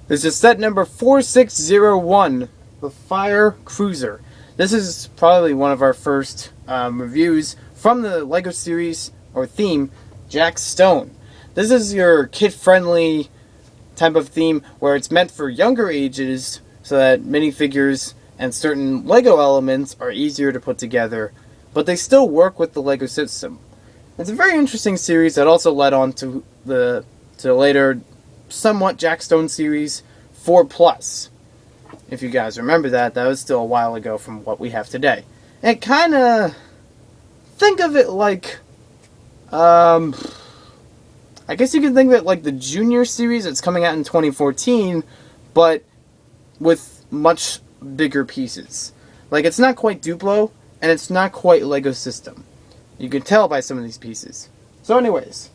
This is set number 4601, the Fire Cruiser. This is probably one of our first reviews from the LEGO series, or theme, Jack Stone. This is your kid-friendly type of theme where it's meant for younger ages so that minifigures and certain LEGO elements are easier to put together, but they still work with the LEGO system. It's a very interesting series that also led on to the later somewhat Jack Stone series 4+. If you guys remember that was still a while ago from what we have today. And kind of think of it like I guess you can think of it like the Junior series that's coming out in 2014, but with much bigger pieces. Like, it's not quite Duplo, and it's not quite LEGO System. You can tell by some of these pieces. So anyways,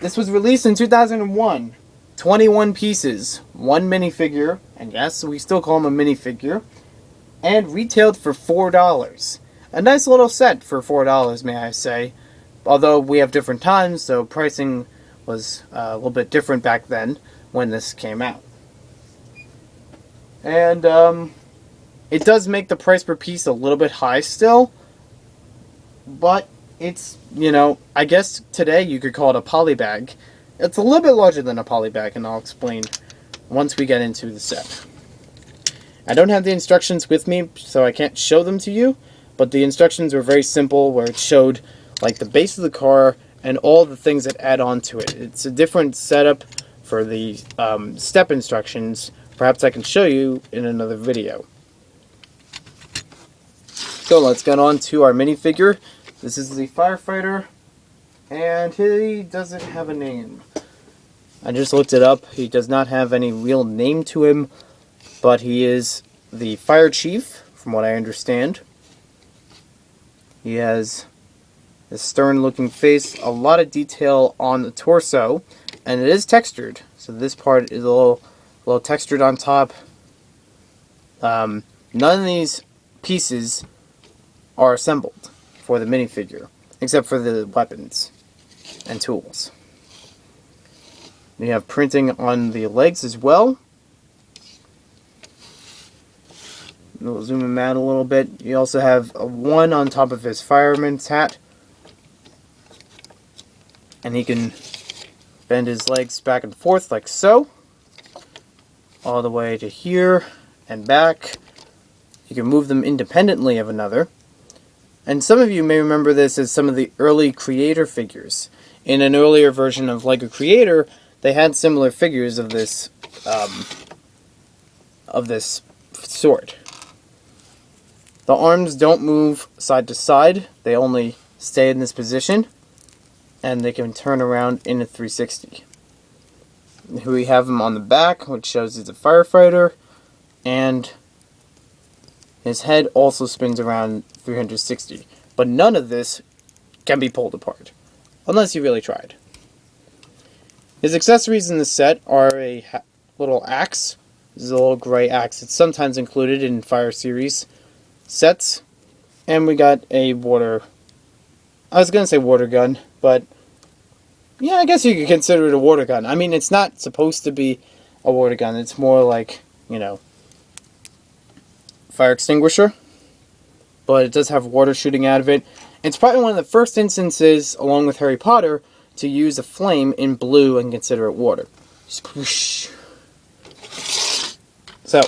this was released in 2001. 21 pieces, 1 minifigure, and yes, we still call them a minifigure, and retailed for $4. A nice little set for $4, may I say. Although we have different times, so pricing was a little bit different back then when this came out. And it does make the price per piece a little bit high still, but it's, I guess today you could call it a polybag. It's a little bit larger than a polybag, and I'll explain once we get into the set. I don't have the instructions with me, so I can't show them to you, but the instructions were very simple, where it showed like the base of the car and all the things that add on to it. It's a different setup for the step instructions. Perhaps I can show you in another video. So let's get on to our minifigure. This is the firefighter, and he doesn't have a name. I just looked it up. He does not have any real name to him, but he is the fire chief, from what I understand. He has a stern-looking face, a lot of detail on the torso, and it is textured. So this part is a little textured on top. None of these pieces are assembled for the minifigure, except for the weapons and tools. You have printing on the legs as well. We'll zoom him out a little bit. You also have a 1 on top of his fireman's hat. And he can bend his legs back and forth like so. All the way to here and back. You can move them independently of another. And some of you may remember this as some of the early Creator figures. In an earlier version of LEGO Creator, they had similar figures of this sort. The arms don't move side to side, they only stay in this position, and they can turn around in a 360. Here we have him on the back, which shows he's a firefighter, and his head also spins around 360. But none of this can be pulled apart, unless you really tried. His accessories in the set are a little axe. This is a little gray axe. It's sometimes included in Fire Series sets. And we got a water... I was going to say water gun, but... yeah, I guess you could consider it a water gun. I mean, it's not supposed to be a water gun. It's more like, fire extinguisher. But it does have water shooting out of it. It's probably one of the first instances, along with Harry Potter, to use a flame in blue and consider it water. Sploosh. So,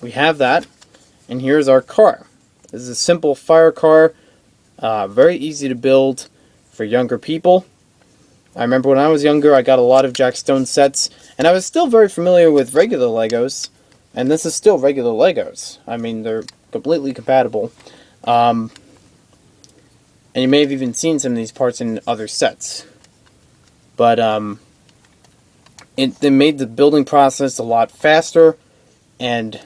we have that. And here's our car. This is a simple fire car. Very easy to build for younger people. I remember when I was younger, I got a lot of Jack Stone sets, and I was still very familiar with regular Legos, and this is still regular Legos. I mean, they're completely compatible. And you may have even seen some of these parts in other sets. But it made the building process a lot faster, and,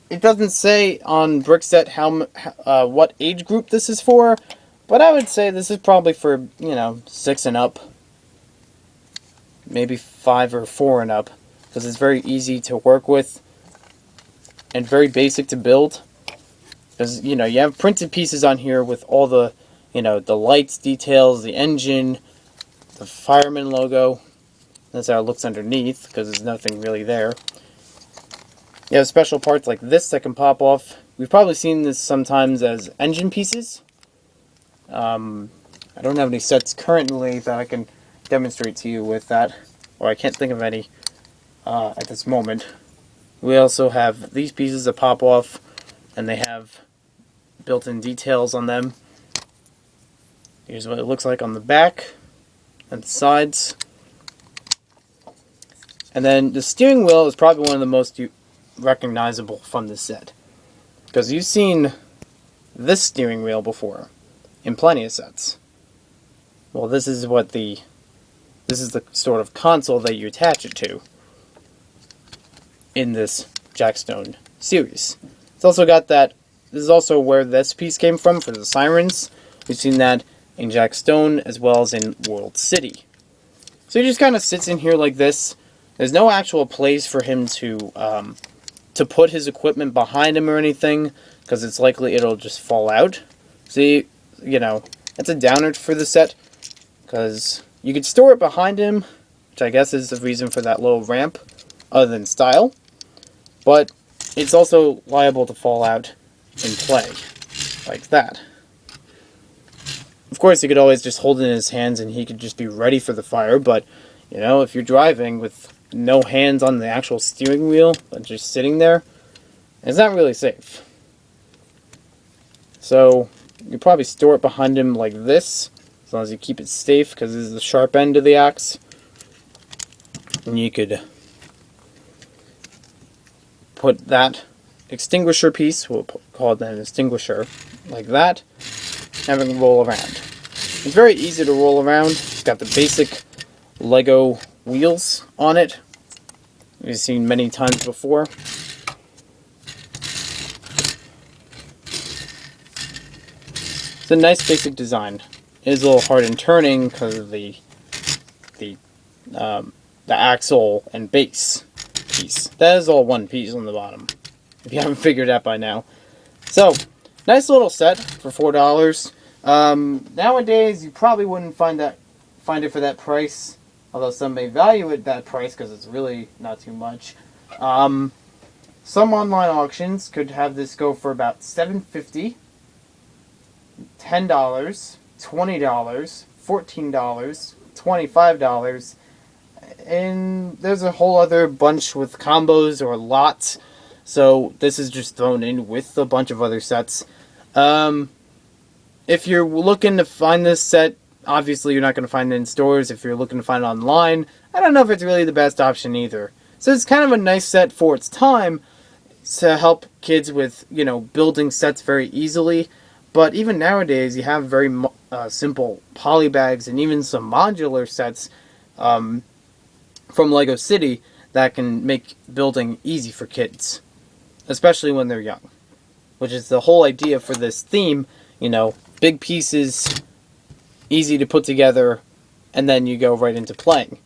it doesn't say on Brickset what age group this is for, but I would say this is probably for, 6 and up. Maybe 5 or 4 and up. Because it's very easy to work with. And very basic to build. Because, you have printed pieces on here with all the, the lights, details, the engine, the fireman logo. That's how it looks underneath, because there's nothing really there. You have special parts like this that can pop off. We've probably seen this sometimes as engine pieces. I don't have any sets currently that I can demonstrate to you with that, or I can't think of any at this moment. We also have these pieces that pop off, and they have built-in details on them. Here's what it looks like on the back and the sides. And then the steering wheel is probably one of the most recognizable from this set, because you've seen this steering wheel before in plenty of sets. Well, this is the sort of console that you attach it to in this Jack Stone series. It's also got that. This is also where this piece came from for the sirens. We've seen that in Jack Stone as well as in World City. So he just kind of sits in here like this. There's no actual place for him to put his equipment behind him or anything, because it's likely it'll just fall out. See, you know, that's a downer for the set, because you could store it behind him, which I guess is the reason for that little ramp, other than style. But it's also liable to fall out in play, like that. Of course, he could always just hold it in his hands and he could just be ready for the fire, but, you know, if you're driving with no hands on the actual steering wheel, but just sitting there, it's not really safe. So, you probably store it behind him like this, as long as you keep it safe, because this is the sharp end of the axe. And you could put that extinguisher piece, we'll call it an extinguisher, like that, and it can roll around. It's very easy to roll around. It's got the basic Lego wheels on it. We've seen many times before. It's a nice basic design. It is a little hard in turning because of the axle and base piece. That is all one piece on the bottom, if you haven't figured out by now. So, nice little set for $4. Nowadays, you probably wouldn't find it for that price. Although some may value it that price because it's really not too much. Some online auctions could have this go for about $7.50, $10, $20, $14, $25, and there's a whole other bunch with combos or lots. So this is just thrown in with a bunch of other sets. If you're looking to find this set, obviously you're not going to find it in stores. If you're looking to find it online, I don't know if it's really the best option either. So it's kind of a nice set for its time to help kids with, you know, building sets very easily. But even nowadays, you have very simple polybags and even some modular sets from Lego City that can make building easy for kids, especially when they're young, which is the whole idea for this theme. You know, big pieces, easy to put together, and then you go right into playing.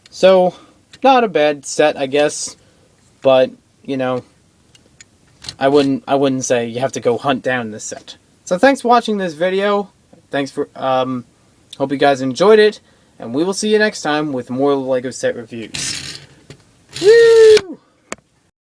So, not a bad set, I guess, but, you know, I wouldn't say you have to go hunt down this set. So thanks for watching this video. Thanks for, hope you guys enjoyed it, and we will see you next time with more LEGO set reviews. Woo!